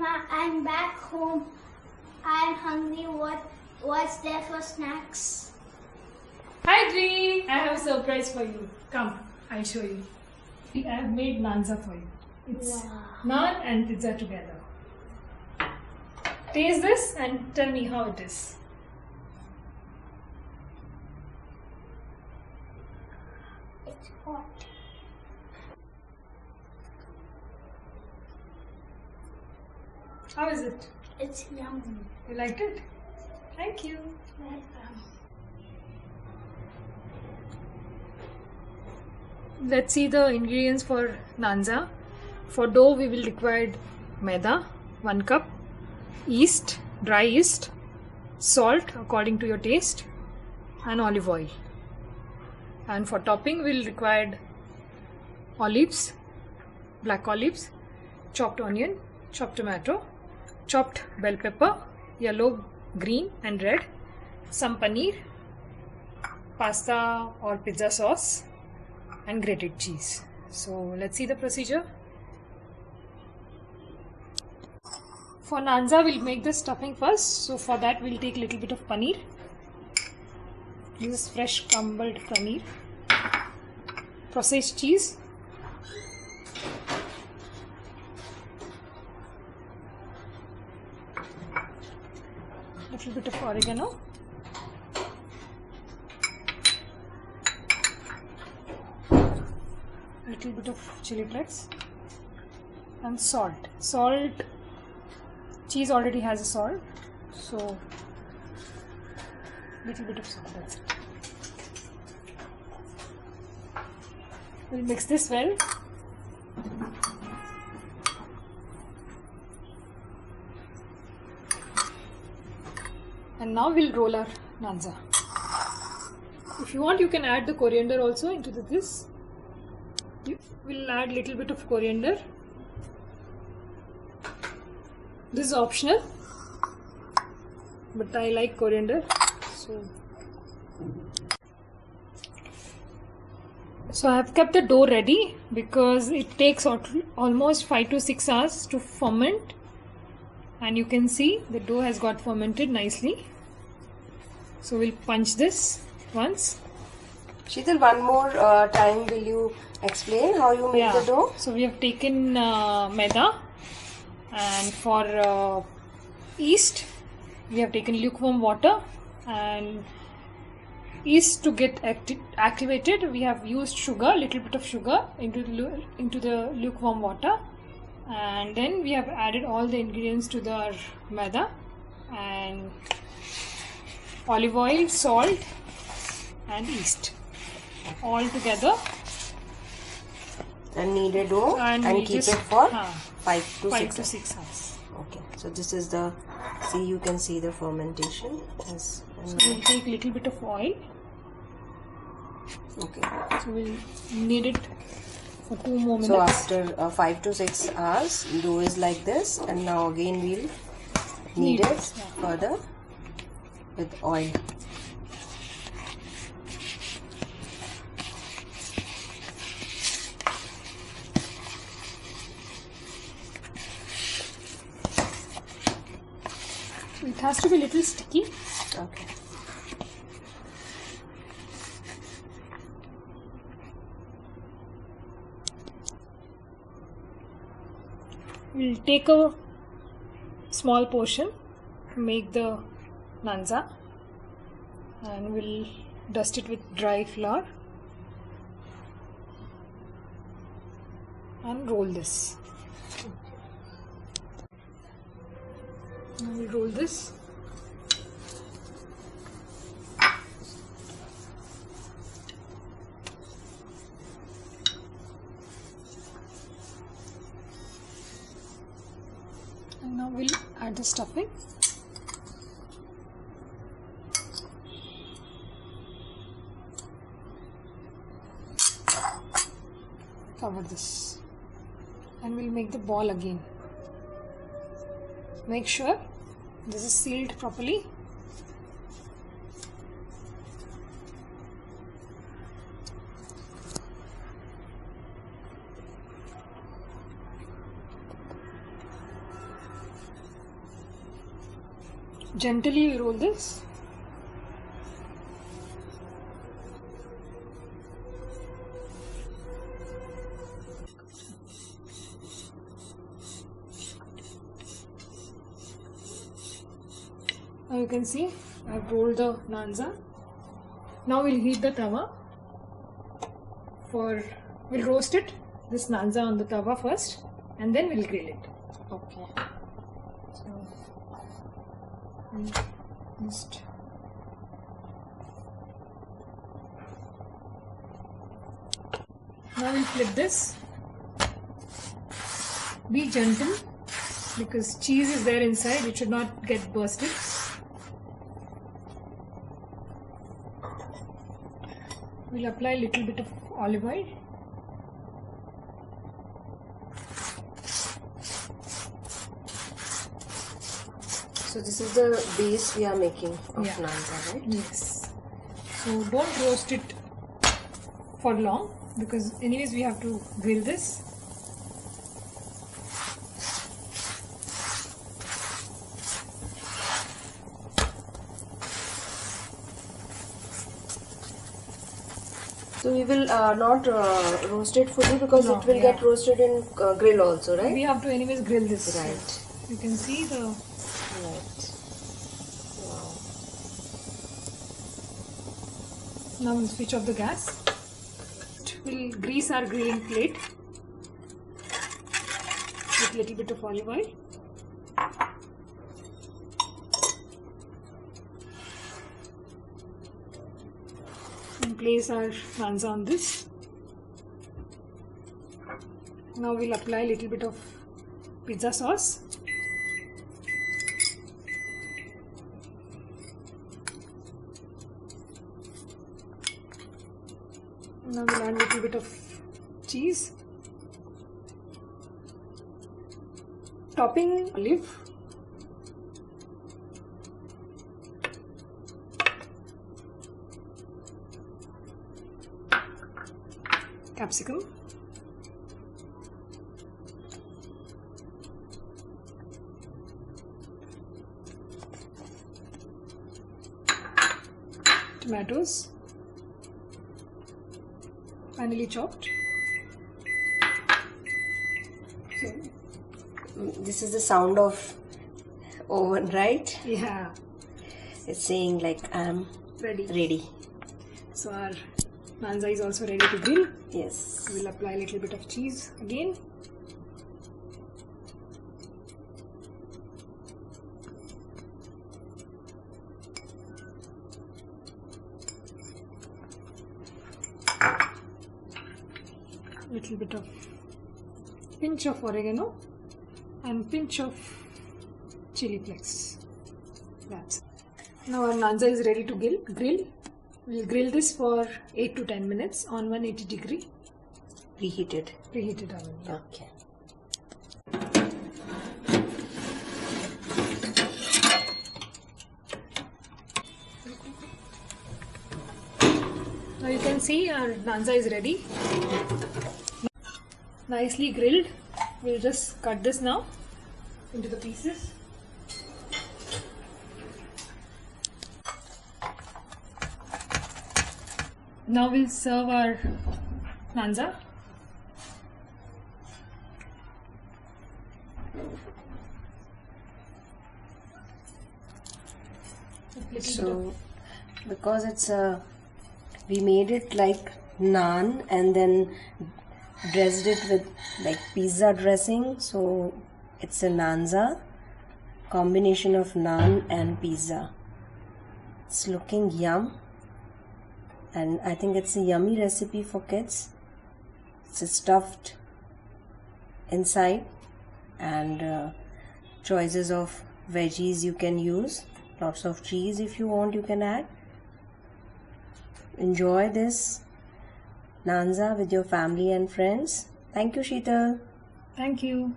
Mama, I'm back home. I'm hungry. What's there for snacks? Hi Dri, I have a surprise for you. Come, I'll show you. I have made Naanzza for you. It's Naan and Pizza together. Taste this and tell me how it is. It's hot. How is it? It's yummy. You liked it? Thank you. Welcome. Let's see the ingredients for Naanzza. For dough we will require maida, 1 cup, yeast, dry yeast, salt according to your taste, and olive oil. And for topping we will require olives, black olives, chopped onion, chopped tomato, chopped bell pepper, yellow, green and red, some paneer, pasta or pizza sauce, and grated cheese. So let's see the procedure. For Naanzza we'll make the stuffing first. So for that we'll take a little bit of paneer. This is fresh crumbled paneer. Processed cheese. Little bit of oregano. Little bit of chili flakes and salt. Cheese already has a salt, so little bit of salt, that's it. We'll mix this well. And now we'll roll our Naanzza. If you want, you can add the coriander also into this. We'll add little bit of coriander. This is optional, but I like coriander, so I have kept the dough ready because it takes almost 5 to 6 hours to ferment, and you can see the dough has got fermented nicely. So we'll punch this once. Sheetal, one more time will you explain how you make the dough? So we have taken maida, and for yeast we have taken lukewarm water, and yeast to get activated we have used sugar, little bit of sugar into the lukewarm water, and then we have added all the ingredients to the maida and olive oil, salt and yeast all together, and knead a dough and keep it for 5 to 6 hours. Okay, so this is the, you can see the fermentation. So we'll take little bit of oil. Okay. So we'll knead it for 2 more minutes. So after 5 to 6 hours, dough is like this, and now again we'll knead it further with oil. It has to be a little sticky. Okay. We'll take a small portion, make the Naanzza, and we'll dust it with dry flour and roll this. Now we'll roll this. And now we'll add the stuffing. Cover this. And we'll make the ball again. Make sure this is sealed properly. Gently roll this. Now you can see I've rolled the Naanzza. Now we'll heat the tawa we'll roast it, this Naanzza on the tawa first, and then we'll grill it. Okay. So just now we'll flip this. Be gentle because cheese is there inside, it should not get bursted. We'll apply a little bit of olive oil. So this is the base we are making of Yeah. Naanzza, right? Yes. So don't roast it for long because anyways we have to grill this. So we will not roast it fully because No, it will yeah. get roasted in grill also, right? We have to anyways grill this. Right. You can see the Right. Wow. now we'll switch off the gas. We'll grease our grilling plate with little bit of olive oil. And place our Naanzza on this. Now we'll apply a little bit of pizza sauce. Now we'll add a little bit of cheese. Topping olive. Capsicum. Tomatoes. Finely chopped. So, This is the sound of oven, right? yeah, It's saying like I'm ready. ready. So our Naanzza is also ready to grill. Yes. We'll apply a little bit of cheese again. Little bit of pinch of oregano and pinch of chili flakes. That's now our Naanzza is ready to grill. We'll grill this for 8 to 10 minutes on 180-degree preheated oven. Yeah. Okay. Now you can see our Naanzza is ready. Nicely grilled. We'll just cut this now into the pieces. Now we'll serve our Naanzza. So because it's we made it like naan and then dressed it with like pizza dressing, so it's a Naanzza, combination of naan and pizza. It's looking yum, and I think it's a yummy recipe for kids. It's stuffed inside and choices of veggies you can use. Lots of cheese if you want, you can add. Enjoy this Naanzza with your family and friends. Thank you, Sheetal. Thank you.